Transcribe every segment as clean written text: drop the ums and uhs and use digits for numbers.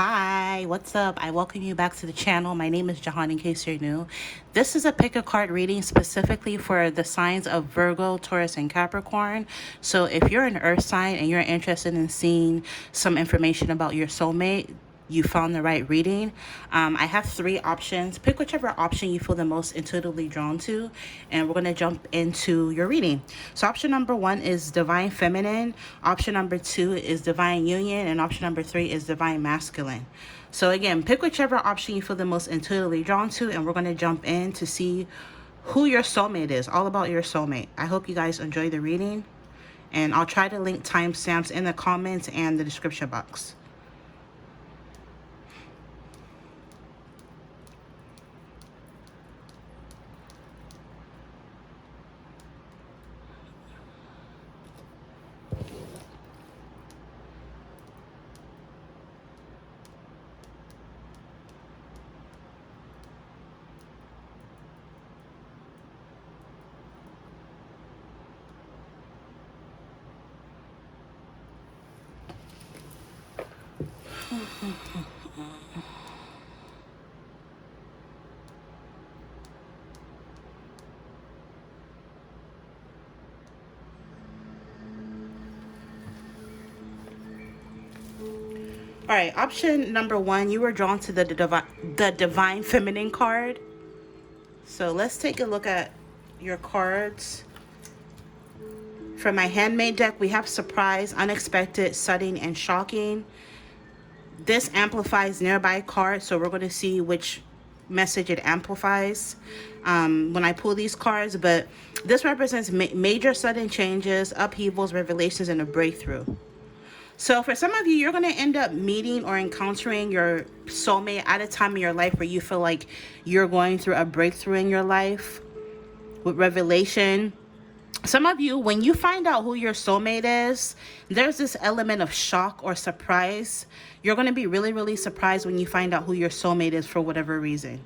Hi, what's up? I welcome you back to the channel. My name is Jehan, in case you're new. This is a pick a card reading specifically for the signs of Virgo, Taurus, and Capricorn. So if you're an earth sign and you're interested in seeing some information about your soulmate, you found the right reading. I have three options. Pick whichever option you feel the most intuitively drawn to, and we're going to jump into your reading. So option number one is Divine Feminine, option number two is Divine Union, and option number three is Divine Masculine. So again, pick whichever option you feel the most intuitively drawn to, and we're going to jump in to see who your soulmate is, all about your soulmate. I hope you guys enjoy the reading, and I'll try to link timestamps in the comments and the description box. All right, option number one, you were drawn to the Divine Feminine card. So let's take a look at your cards. For my handmade deck, we have surprise, unexpected, sudden, and shocking. This amplifies nearby cards, so we're going to see which message it amplifies when I pull these cards. But this represents major sudden changes, upheavals, revelations, and a breakthrough. So for some of you, you're going to end up meeting or encountering your soulmate at a time in your life where you feel like you're going through a breakthrough in your life with revelation. Some of you, when you find out who your soulmate is, there's this element of shock or surprise. You're going to be really, really surprised when you find out who your soulmate is for whatever reason.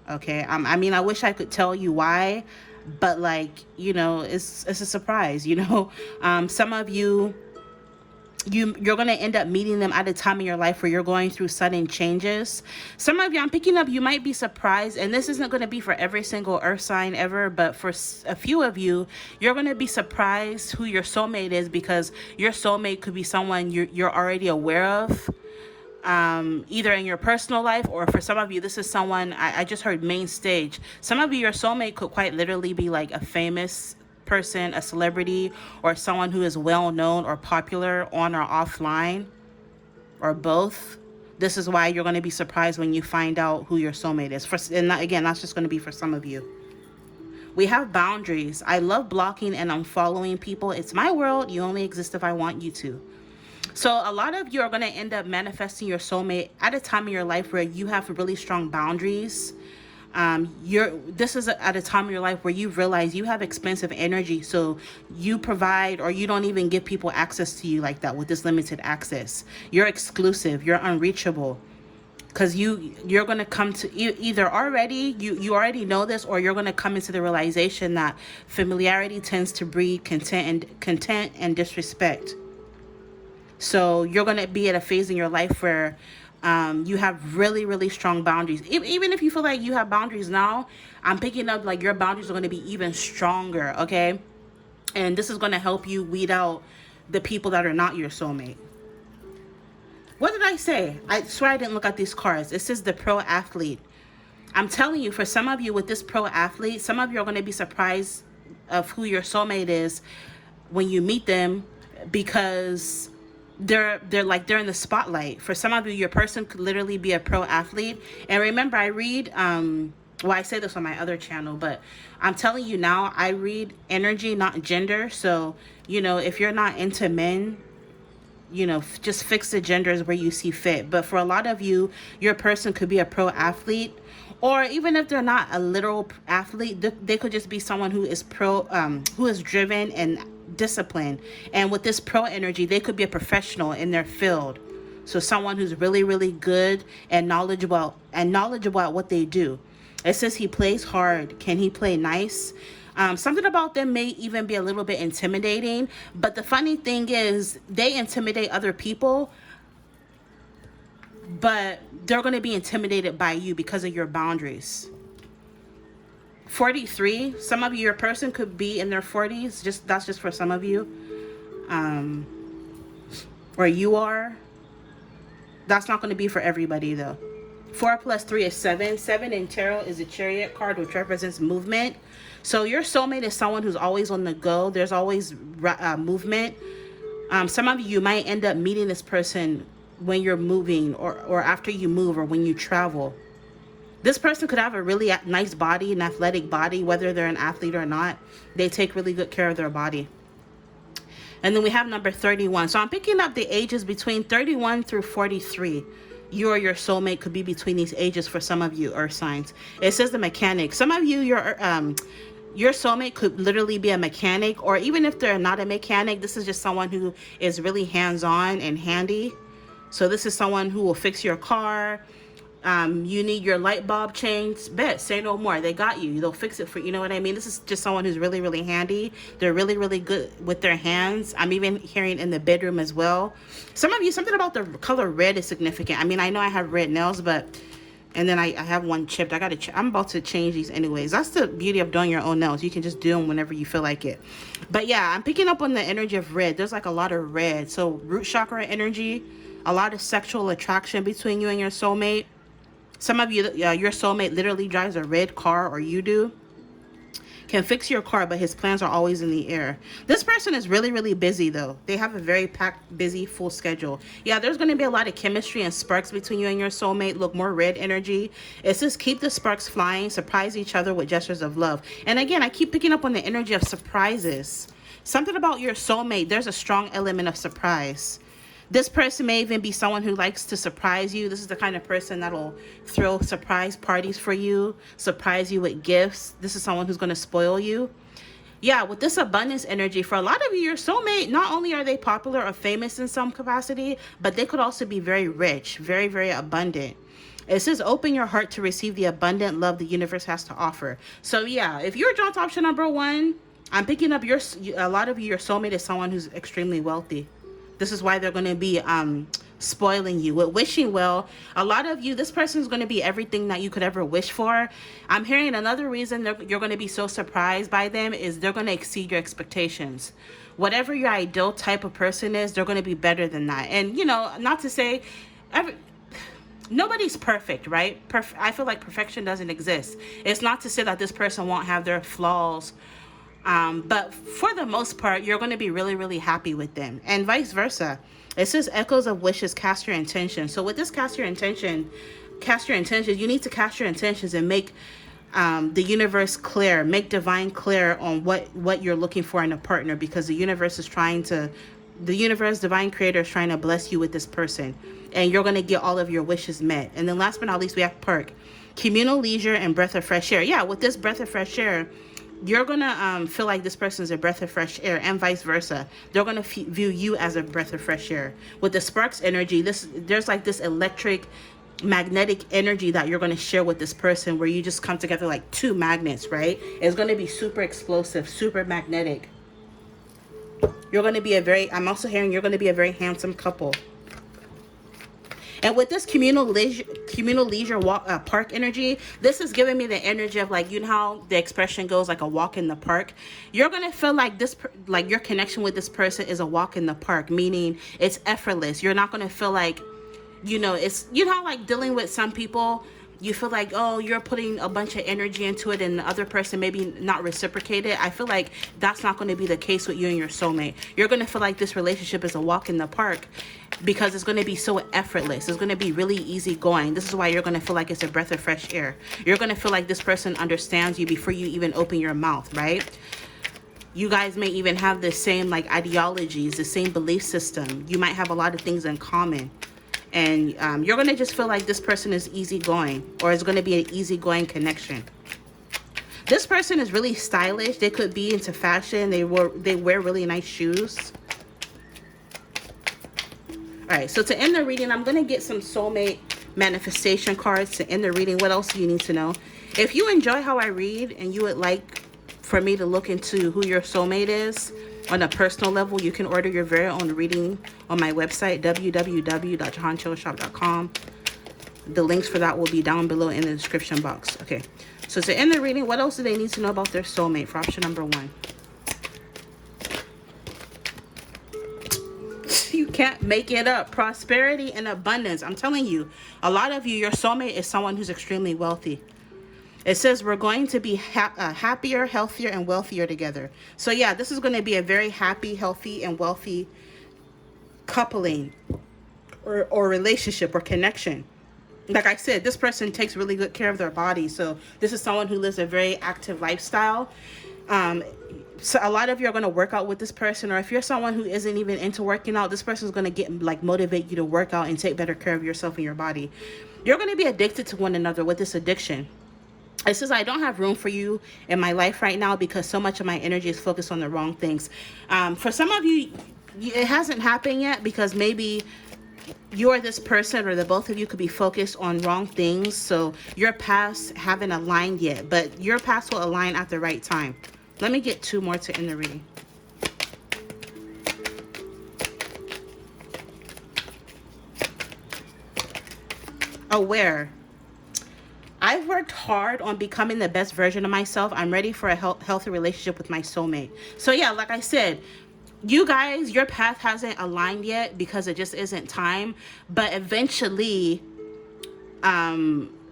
Okay. I mean, I wish I could tell you why, but like, you know, it's a surprise, you know. Some of you, you're going to end up meeting them at a time in your life where you're going through sudden changes. Some of you, I'm picking up, you might be surprised, and this isn't going to be for every single earth sign ever, but for a few of you, you're going to be surprised who your soulmate is, because your soulmate could be someone you're already aware of, either in your personal life, or for some of you, this is someone, I just heard main stage. Some of you, your soulmate could quite literally be like a famous person, a celebrity, or someone who is well known or popular on or offline, or both. This is why you're going to be surprised when you find out who your soulmate is. And again, that's just going to be for some of you. We have boundaries. I love blocking and unfollowing people. It's my world. You only exist if I want you to. So a lot of you are going to end up manifesting your soulmate at a time in your life where you have really strong boundaries. This is at a time in your life where you realize you have expensive energy, so you provide, or you don't even give people access to you like that with this limited access. You're exclusive, you're unreachable, because you're going to come to either already, you already know this, or you're going to come into the realization that familiarity tends to breed content and disrespect. So you're going to be at a phase in your life where you have really, really strong boundaries. Even if you feel like you have boundaries now, I'm picking up like your boundaries are going to be even stronger, okay? And this is going to help you weed out the people that are not your soulmate. What did I say? I swear I didn't look at these cards. It says the pro athlete. I'm telling you, for some of you with this pro athlete, some of you are going to be surprised of who your soulmate is when you meet them, because they're in the spotlight. For some of you, your person could literally be a pro athlete. And remember, I read well, I say this on my other channel, but I'm telling you now, I read energy, not gender. So, you know, if you're not into men, you know, just fix the genders where you see fit. But for a lot of you, your person could be a pro athlete, or even if they're not a literal athlete, they could just be someone who is who is driven and disciplined. And with this pro energy, they could be a professional in their field. So someone who's really, really good and knowledgeable about what they do. It says he plays hard. Can he play nice? Something about them may even be a little bit intimidating, but the funny thing is they intimidate other people, but they're going to be intimidated by you because of your boundaries. 43, some of you, your person could be in their 40s. That's just for some of you. Or you are. That's not going to be for everybody though. 4 plus 3 is 7. 7 in tarot is a chariot card, which represents movement. So your soulmate is someone who's always on the go. There's always movement. Some of you might end up meeting this person when you're moving, or after you move, or when you travel. This person could have a really nice body, an athletic body, whether they're an athlete or not. They take really good care of their body. And then we have number 31. So I'm picking up the ages between 31 through 43. You or your soulmate could be between these ages for some of you, earth signs. It says the mechanic. Some of you, your soulmate could literally be a mechanic, or even if they're not a mechanic, this is just someone who is really hands-on and handy. So this is someone who will fix your car. You need your light bulb changed, bet, say no more. They got you. They'll fix it for you. Know what I mean? This is just someone who's really, really handy. They're really, really good with their hands. I'm even hearing in the bedroom as well. Some of you, something about the color red is significant. I mean, I know I have red nails, and then I have one chipped. I'm about to change these anyways. That's the beauty of doing your own nails. You can just do them whenever you feel like it. But yeah, I'm picking up on the energy of red. There's like a lot of red. So root chakra energy, a lot of sexual attraction between you and your soulmate. Some of you, your soulmate literally drives a red car, or you do. Can fix your car, but his plans are always in the air. This person is really, really busy though. They have a very packed, busy, full schedule. Yeah, there's going to be a lot of chemistry and sparks between you and your soulmate. Look, more red energy. It says keep the sparks flying, surprise each other with gestures of love. And again, I keep picking up on the energy of surprises. Something about your soulmate, there's a strong element of surprise. This person may even be someone who likes to surprise you. This is the kind of person that'll throw surprise parties for you, surprise you with gifts. This is someone who's going to spoil you. Yeah, with this abundance energy, for a lot of you, your soulmate, not only are they popular or famous in some capacity, but they could also be very rich, very, very abundant. It says open your heart to receive the abundant love the universe has to offer. So yeah, if you're drawn to option number 1, I'm picking up a lot of you, your soulmate is someone who's extremely wealthy. This is why they're going to be spoiling you with wishing well. A lot of you, this person is going to be everything that you could ever wish for. I'm hearing another reason you're going to be so surprised by them is they're going to exceed your expectations. Whatever your ideal type of person is, they're going to be better than that. And, you know, not to say nobody's perfect, right? I feel like perfection doesn't exist. It's not to say that this person won't have their flaws. But for the most part, you're going to be really, really happy with them, and vice versa. It says echoes of wishes, cast your intention. So with this cast your intentions, you need to cast your intentions and make the universe clear, make divine clear on what you're looking for in a partner, because the universe, divine creator, is trying to bless you with this person, and you're going to get all of your wishes met. And then last but not least, we have perk, communal leisure and breath of fresh air. Yeah, with this breath of fresh air, you're going to feel like this person is a breath of fresh air, and vice versa. They're going to view you as a breath of fresh air. With the sparks energy, there's like this electric, magnetic energy that you're going to share with this person, where you just come together like two magnets, right? It's going to be super explosive, super magnetic. You're going to be I'm also hearing you're going to be a very handsome couple. And with this communal leisure walk, park energy, this is giving me the energy of, like, you know how the expression goes, like a walk in the park. You're going to feel like like your connection with this person is a walk in the park, meaning it's effortless. You're not going to feel like, you know, it's, you know, like dealing with some people, you feel like, oh, you're putting a bunch of energy into it and the other person maybe not reciprocate it. I feel like that's not going to be the case with you and your soulmate. You're going to feel like this relationship is a walk in the park, because it's going to be so effortless. It's going to be really easy going. This is why you're going to feel like it's a breath of fresh air. You're going to feel like this person understands you before you even open your mouth, right? You guys may even have the same, like, ideologies, the same belief system. You might have a lot of things in common. And you're going to just feel like this person is easygoing, or it's going to be an easygoing connection. This person is really stylish. They could be into fashion. They wear really nice shoes. All right, so to end the reading, I'm going to get some soulmate manifestation cards to end the reading. What else do you need to know? If you enjoy how I read and you would like for me to look into who your soulmate is on a personal level, you can order your very own reading on my website, www.jehanchillshop.com. The links for that will be down below in the description box. Okay, so to end the reading, what else do they need to know about their soulmate for option number 1? You can't make it up. Prosperity and abundance. I'm telling you, a lot of you, your soulmate is someone who's extremely wealthy. It says we're going to be happier, healthier, and wealthier together. So yeah, this is going to be a very happy, healthy, and wealthy coupling or relationship or connection. Like I said, this person takes really good care of their body. So this is someone who lives a very active lifestyle. So a lot of you are going to work out with this person, or if you're someone who isn't even into working out, this person is going to get like motivate you to work out and take better care of yourself and your body. You're going to be addicted to one another with this addiction. It says, I don't have room for you in my life right now because so much of my energy is focused on the wrong things. For some of you, it hasn't happened yet because maybe you or this person or the both of you could be focused on wrong things. So your paths haven't aligned yet, but your paths will align at the right time. Let me get 2 more to end the reading. Aware. I've worked hard on becoming the best version of myself. I'm ready for a healthy relationship with my soulmate. So yeah, like I said, you guys, your path hasn't aligned yet because it just isn't time. But eventually,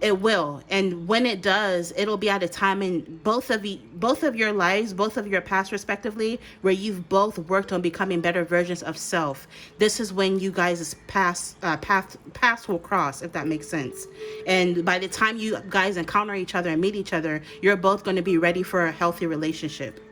it will. And when it does, it'll be at a time in both of your lives, both of your paths respectively, where you've both worked on becoming better versions of self. This is when you guys' paths will cross, if that makes sense. And by the time you guys encounter each other and meet each other, you're both going to be ready for a healthy relationship.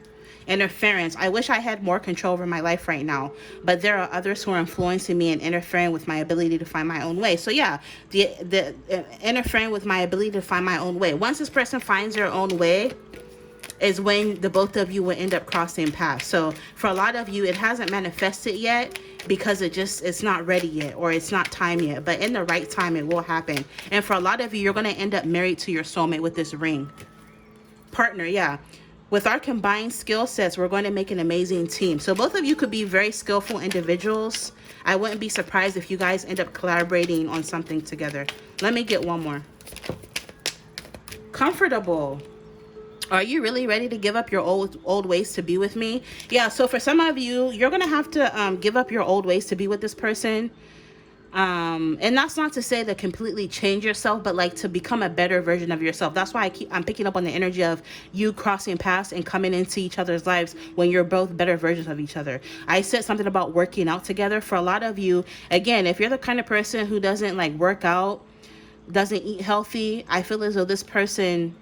Interference. I wish I had more control over my life right now, but there are others who are influencing me and interfering with my ability to find my own way. So yeah, the interfering with my ability to find my own way. Once this person finds their own way is when the both of you will end up crossing paths. So for a lot of you, it hasn't manifested yet because it's not ready yet, or it's not time yet, but in the right time it will happen. And for a lot of you, you're going to end up married to your soulmate with this ring. Partner, yeah. With our combined skill sets, we're going to make an amazing team. So both of you could be very skillful individuals. I wouldn't be surprised if you guys end up collaborating on something together. Let me get 1 more. Comfortable. Are you really ready to give up your old ways to be with me? Yeah, so for some of you, you're going to have to give up your old ways to be with this person. And that's not to say to completely change yourself, but like to become a better version of yourself. That's why I'm picking up on the energy of you crossing paths and coming into each other's lives when you're both better versions of each other. I said something about working out together. For a lot of you, again, if you're the kind of person who doesn't like work out, doesn't eat healthy, I feel as though this person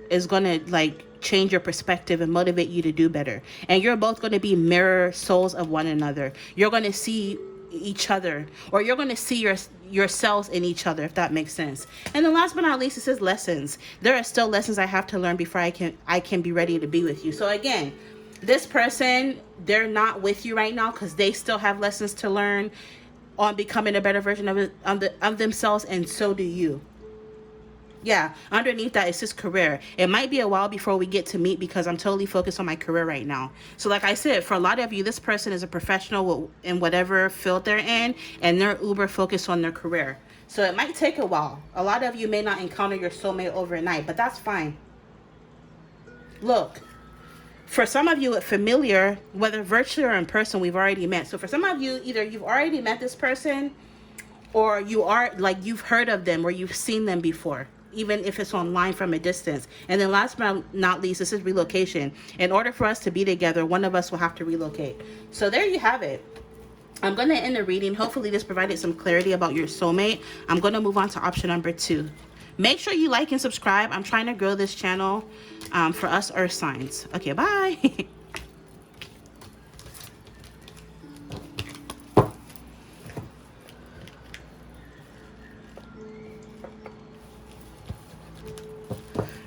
is going to like change your perspective and motivate you to do better. And you're both going to be mirror souls of one another. You're going to see each other, or you're going to see yourselves in each other, if that makes sense. And then last but not least, it says lessons. There are still lessons I have to learn before I can be ready to be with you. So again, this person, they're not with you right now because they still have lessons to learn on becoming a better version of themselves, and so do you. Yeah, underneath that, it says career. It might be a while before we get to meet because I'm totally focused on my career right now. So like I said, for a lot of you, this person is a professional in whatever field they're in, and they're uber focused on their career. So it might take a while. A lot of you may not encounter your soulmate overnight, but that's fine. Look, for some of you, it's familiar, whether virtually or in person, we've already met. So for some of you, either you've already met this person, or you are like you've heard of them or you've seen them before, even if it's online from a distance. And then last but not least, this is relocation. In order for us to be together, one of us will have to relocate. So there you have it. I'm going to end the reading. Hopefully this provided some clarity about your soulmate. I'm going to move on to option number 2. Make sure you like and subscribe. I'm trying to grow this channel for us earth signs. Okay, bye.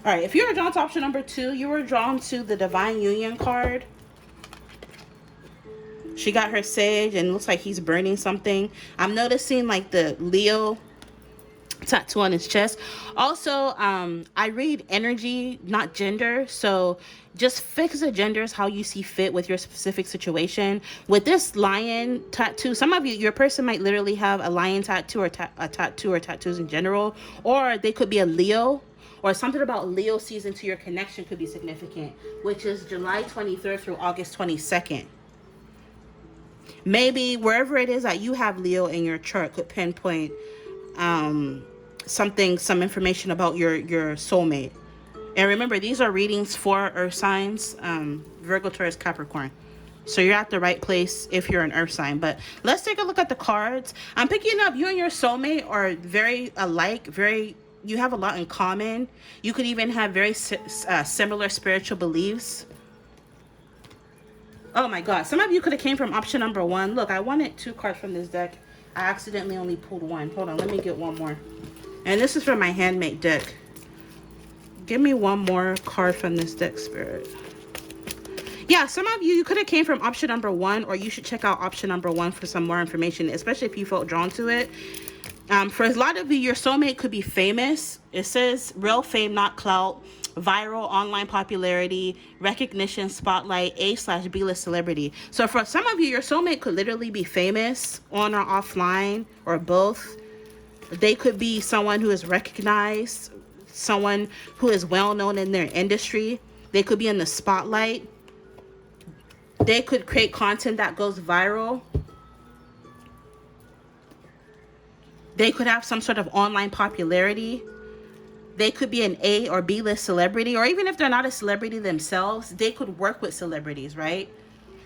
All right, if you were drawn to option number 2, you were drawn to the Divine Union card. She got her sage and looks like he's burning something. I'm noticing like the Leo tattoo on his chest. Also, I read energy, not gender. So just fix the genders how you see fit with your specific situation. With this lion tattoo, some of you, your person might literally have a lion tattoo, or a tattoo, or tattoos in general, or they could be a Leo, or something about Leo season to your connection could be significant, which is July 23rd through August 22nd. Maybe wherever it is that you have Leo in your chart could pinpoint some information about your soulmate. And remember, these are readings for earth signs, Virgo, Taurus, Capricorn. So you're at the right place if you're an earth sign. But let's take a look at the cards. I'm picking up you and your soulmate are very alike, you have a lot in common. You could even have very similar spiritual beliefs. Oh my God, some of you could have came from option number 1. Look, I wanted 2 cards from this deck. I accidentally only pulled 1. Hold on, let me get 1 more. And this is from my handmade deck. Give me 1 more card from this deck, Spirit. Yeah, some of you could have came from option number 1, or you should check out option number 1 for some more information, especially if you felt drawn to it. For a lot of you, your soulmate could be famous. It says real fame, not clout, viral, online popularity, recognition, spotlight, A/B-list celebrity. So for some of you, your soulmate could literally be famous, on or offline, or both. They could be someone who is recognized, someone who is well known in their industry. They could be in the spotlight. They could create content that goes viral. They could have some sort of online popularity. They could be an A or B list celebrity, or even if they're not a celebrity themselves, they could work with celebrities, right?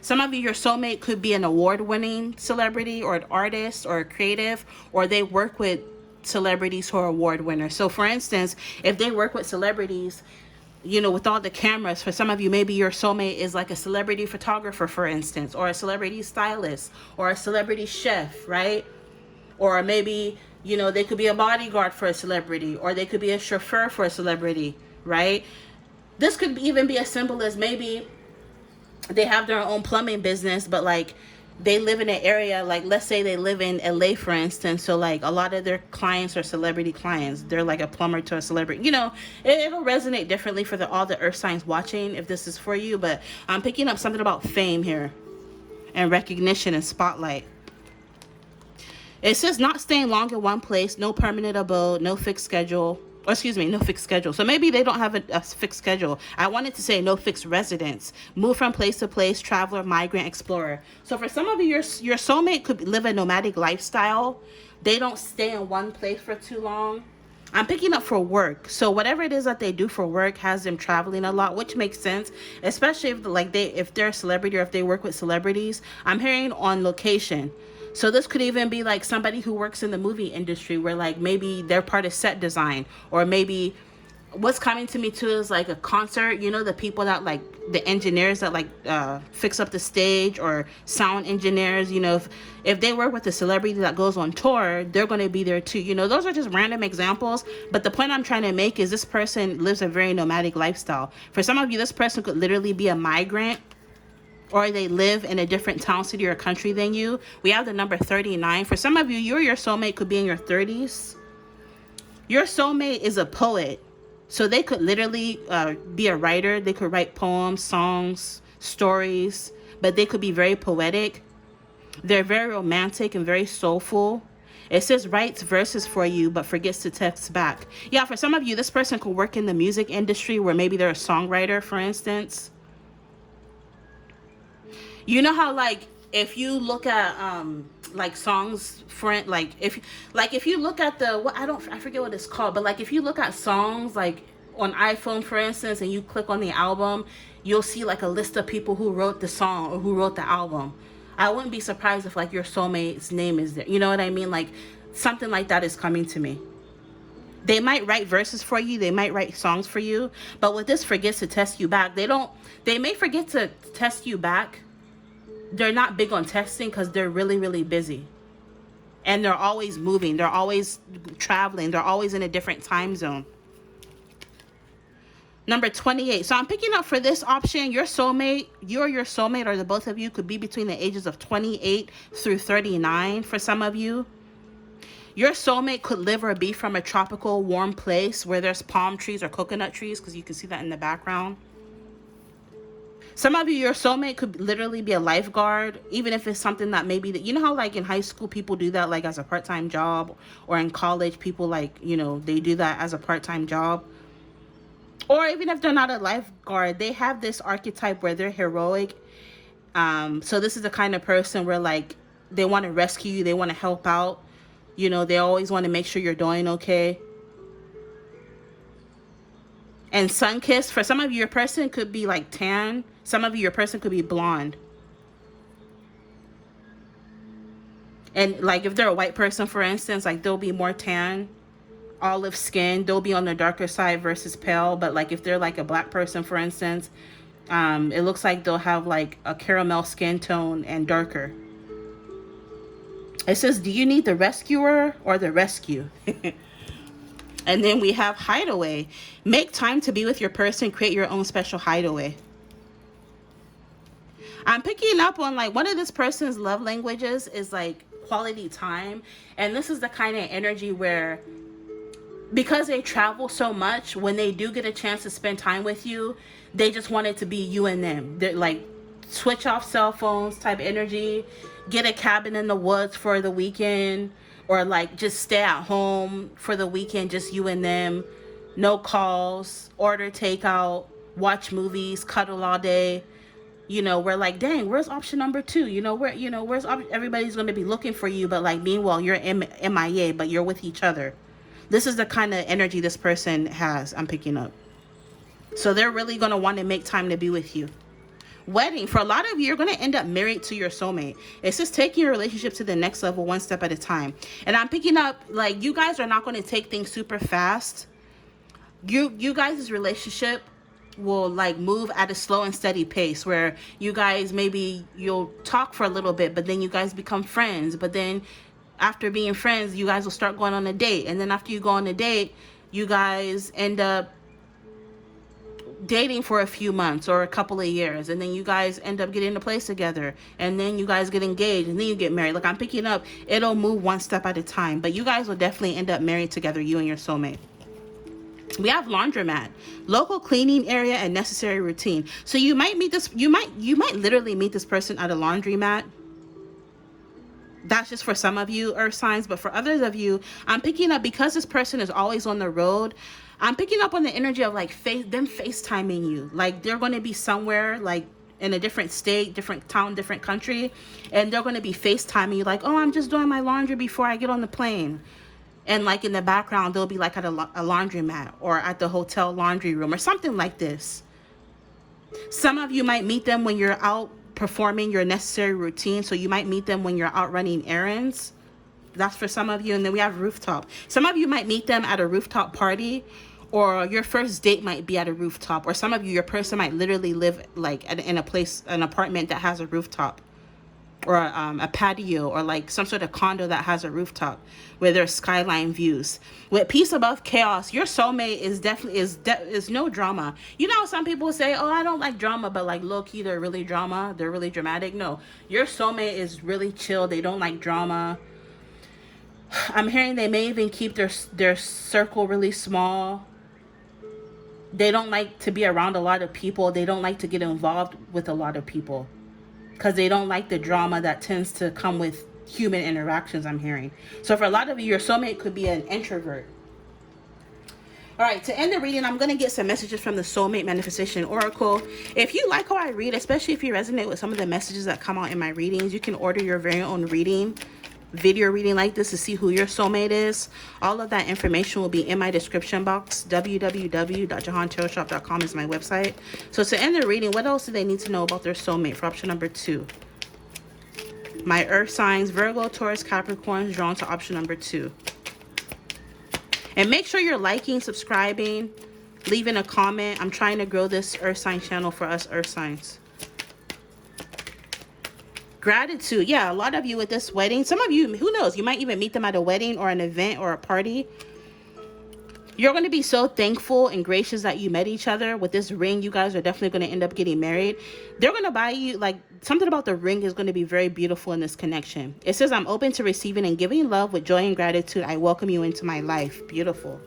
Some of you, your soulmate could be an award-winning celebrity, or an artist, or a creative, or they work with celebrities who are award winners. So for instance, if they work with celebrities, you know, with all the cameras, for some of you, maybe your soulmate is like a celebrity photographer, for instance, or a celebrity stylist, or a celebrity chef, right? Or maybe, you know, they could be a bodyguard for a celebrity, or they could be a chauffeur for a celebrity, right? This could even be as simple as maybe they have their own plumbing business, but like they live in an area, like let's say they live in LA, for instance. So like a lot of their clients are celebrity clients. They're like a plumber to a celebrity. You know, it'll resonate differently for all the earth signs watching if this is for you. But I'm picking up something about fame here, and recognition and spotlight. It says not staying long in one place, no permanent abode, no fixed schedule. Or excuse me, no fixed schedule. So maybe they don't have a fixed schedule. I wanted to say no fixed residence. Move from place to place, traveler, migrant, explorer. So for some of you, your soulmate could live a nomadic lifestyle. They don't stay in one place for too long. I'm picking up for work. So whatever it is that they do for work has them traveling a lot, which makes sense, especially if they're a celebrity, or if they work with celebrities. I'm hearing on location. So this could even be like somebody who works in the movie industry, where like maybe they're part of set design, or maybe what's coming to me too is like a concert, you know, the people that like the engineers that like fix up the stage, or sound engineers. You know, if they work with a celebrity that goes on tour, they're going to be there too. You know, those are just random examples, but the point I'm trying to make is this person lives a very nomadic lifestyle. For some of you, this person could literally be a migrant, or they live in a different town, city, or country than you. We have the number 39. For some of you, your soulmate could be in your 30s. Your soulmate is a poet. So they could literally be a writer. They could write poems, songs, stories, but they could be very poetic. They're very romantic and very soulful. It says writes verses for you, but forgets to text back. Yeah, for some of you, this person could work in the music industry, where maybe they're a songwriter, for instance. You know how like if you look at like songs for like if you look at the I forget what it's called, but like if you look at songs like on iPhone, for instance, and you click on the album, you'll see like a list of people who wrote the song or who wrote the album. I wouldn't be surprised if like your soulmate's name is there. You know what I mean? Like something like that is coming to me. They might write verses for you, they might write songs for you, but with this forgets to test you back, they may forget to test you back. They're not big on texting because they're really, really busy. And they're always moving. They're always traveling. They're always in a different time zone. Number 28. So I'm picking up for this option, your soulmate, your soulmate, or the both of you could be between the ages of 28 through 39 for some of you. Your soulmate could live or be from a tropical, warm place where there's palm trees or coconut trees, because you can see that in the background. Some of you, your soulmate could literally be a lifeguard, even if it's something that maybe that, you know how like in high school people do that like as a part-time job, or in college people like, you know, they do that as a part-time job. Or even if they're not a lifeguard, they have this archetype where they're heroic. So this is the kind of person where like they want to rescue you, they want to help out. You know, they always want to make sure you're doing okay. And sun-kissed, for some of you, your person could be like tan. Some of you, your person could be blonde. And like if they're a white person, for instance, like they'll be more tan, olive skin. They'll be on the darker side versus pale. But like if they're like a black person, for instance, it looks like they'll have like a caramel skin tone and darker. It says, do you need the rescuer or the rescue? And then we have hideaway. Make time to be with your person. Create your own special hideaway. I'm picking up on like one of this person's love languages is like quality time. And this is the kind of energy where, because they travel so much, when they do get a chance to spend time with you, they just want it to be you and them. They're like switch off cell phones type energy. Get a cabin in the woods for the weekend. Or like just stay at home for the weekend, just you and them. No calls, order takeout, watch movies, cuddle all day. You know, we're like, dang, where's option number 2? You know, where's everybody's going to be looking for you, but like meanwhile you're MIA, but you're with each other. This is the kind of energy this person has, I'm picking up. So they're really going to want to make time to be with you. Wedding, for a lot of you, you're going to end up married to your soulmate. It's just taking your relationship to the next level, one step at a time. And I'm picking up like you guys are not going to take things super fast. You guys' relationship will like move at a slow and steady pace, where you guys, maybe you'll talk for a little bit, but then you guys become friends. But then after being friends, you guys will start going on a date. And then after you go on a date, you guys end up dating for a few months or a couple of years, and then you guys end up getting a place together, and then you guys get engaged, and then you get married. Like I'm picking up, it'll move one step at a time, but you guys will definitely end up married together, you and your soulmate. We have laundromat, local cleaning area, and necessary routine. So you might meet this, you might literally meet this person at a laundromat. That's just for some of you, earth signs, but for others of you, I'm picking up, because this person is always on the road, I'm picking up on the energy of like them FaceTiming you. Like they're going to be somewhere like in a different state, different town, different country, and they're going to be FaceTiming you like, oh, I'm just doing my laundry before I get on the plane. And like in the background, they'll be like at a laundromat or at the hotel laundry room or something like this. Some of you might meet them when you're out performing your necessary routine. So you might meet them when you're out running errands. That's for some of you. And then we have rooftop. Some of you might meet them at a rooftop party, or your first date might be at a rooftop. Or some of you, your person might literally live like in a place, an apartment that has a rooftop, or a patio, or like some sort of condo that has a rooftop where there's skyline views. With peace above chaos, your soulmate is definitely is no drama. You know, some people say, oh, I don't like drama, but like low key they're really drama, they're really dramatic. No, your soulmate is really chill. They don't like drama. I'm hearing they may even keep their circle really small. They don't like to be around a lot of people. They don't like to get involved with a lot of people, because they don't like the drama that tends to come with human interactions, I'm hearing. So for a lot of you, your soulmate could be an introvert. All right, to end the reading, I'm going to get some messages from the Soulmate Manifestation Oracle. If you like how I read, especially if you resonate with some of the messages that come out in my readings, you can order your very own video reading like this to see who your soulmate is. All of that information will be in my description box. www.jehantarotshop.com is my website. So to end the reading, what else do they need to know about their soulmate for option number 2? My earth signs, Virgo, Taurus, Capricorn, drawn to option number 2. And make sure you're liking, subscribing, leaving a comment. I'm trying to grow this earth sign channel for us earth signs. Gratitude. Yeah, a lot of you with this wedding. Some of you, who knows, you might even meet them at a wedding or an event or a party. You're going to be so thankful and gracious that you met each other. With this ring, you guys are definitely going to end up getting married. They're going to buy you, like, something about the ring is going to be very beautiful in this connection. It says, I'm open to receiving and giving love with joy and gratitude. I welcome you into my life. Beautiful.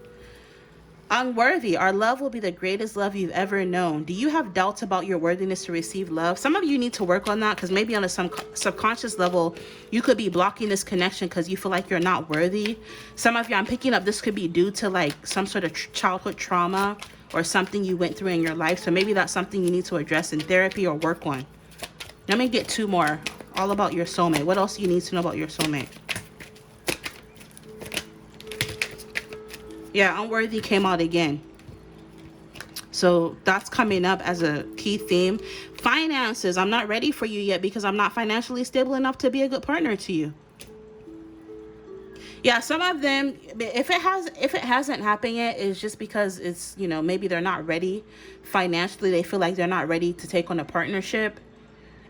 Unworthy. Our love will be the greatest love you've ever known. Do you have doubts about your worthiness to receive love? Some of you need to work on that, because maybe on a subconscious level, you could be blocking this connection because you feel like you're not worthy. Some of you, I'm picking up, this could be due to like some sort of childhood trauma or something you went through in your life. So maybe that's something you need to address in therapy or work on. Let me get two more. All about your soulmate. What else do you need to know about your soulmate? Yeah, unworthy came out again. So that's coming up as a key theme. Finances. I'm not ready for you yet because I'm not financially stable enough to be a good partner to you. Yeah, some of them, if it hasn't happened yet, it's just because it's, you know, maybe they're not ready financially. They feel like they're not ready to take on a partnership.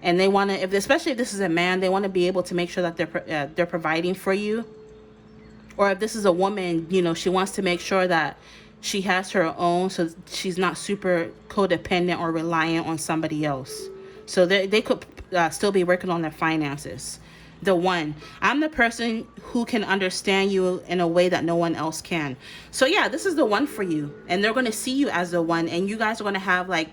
And they want to, especially if this is a man, they want to be able to make sure that they're providing for you. Or if this is a woman, you know, she wants to make sure that she has her own, so she's not super codependent or reliant on somebody else. So they could still be working on their finances. The one, I'm the person who can understand you in a way that no one else can. So yeah, this is the one for you. And they're going to see you as the one. And you guys are going to have like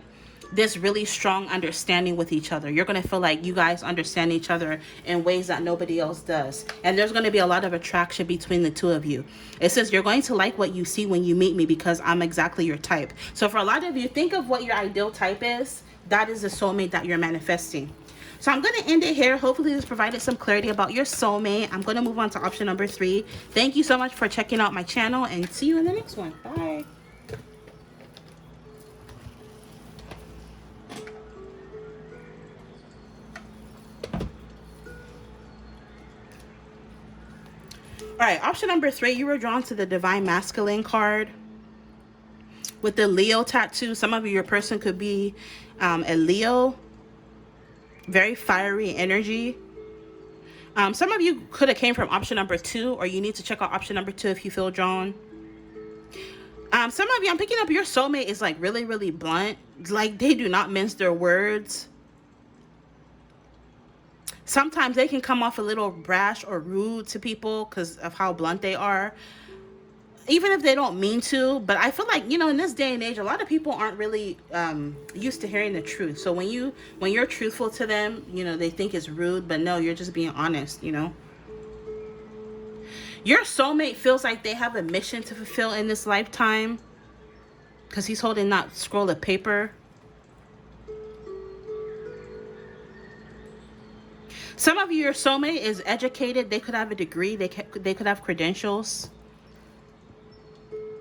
this really strong understanding with each other. You're going to feel like you guys understand each other in ways that nobody else does. And there's going to be a lot of attraction between the two of you. It says you're going to like what you see when you meet me because I'm exactly your type. So for a lot of you, think of what your ideal type is. That is the soulmate that you're manifesting. So I'm going to end it here. Hopefully this provided some clarity about your soulmate. I'm going to move on to option number 3. Thank you so much for checking out my channel, and see you in the next one. Bye. All right, option number 3, you were drawn to the Divine Masculine card with the Leo tattoo. Some of you, your person could be a Leo, very fiery energy. Some of you could have came from option number 2, or you need to check out option number 2 if you feel drawn. Some of you, I'm picking up your soulmate is like really, really blunt. Like they do not mince their words. Sometimes they can come off a little brash or rude to people because of how blunt they are, even if they don't mean to. But I feel like, you know, in this day and age, a lot of people aren't really used to hearing the truth. So when you're truthful to them, you know, they think it's rude, but no, you're just being honest, you know. Your soulmate feels like they have a mission to fulfill in this lifetime because he's holding that scroll of paper. Some of you, your soulmate is educated. They could have a degree. They could have credentials.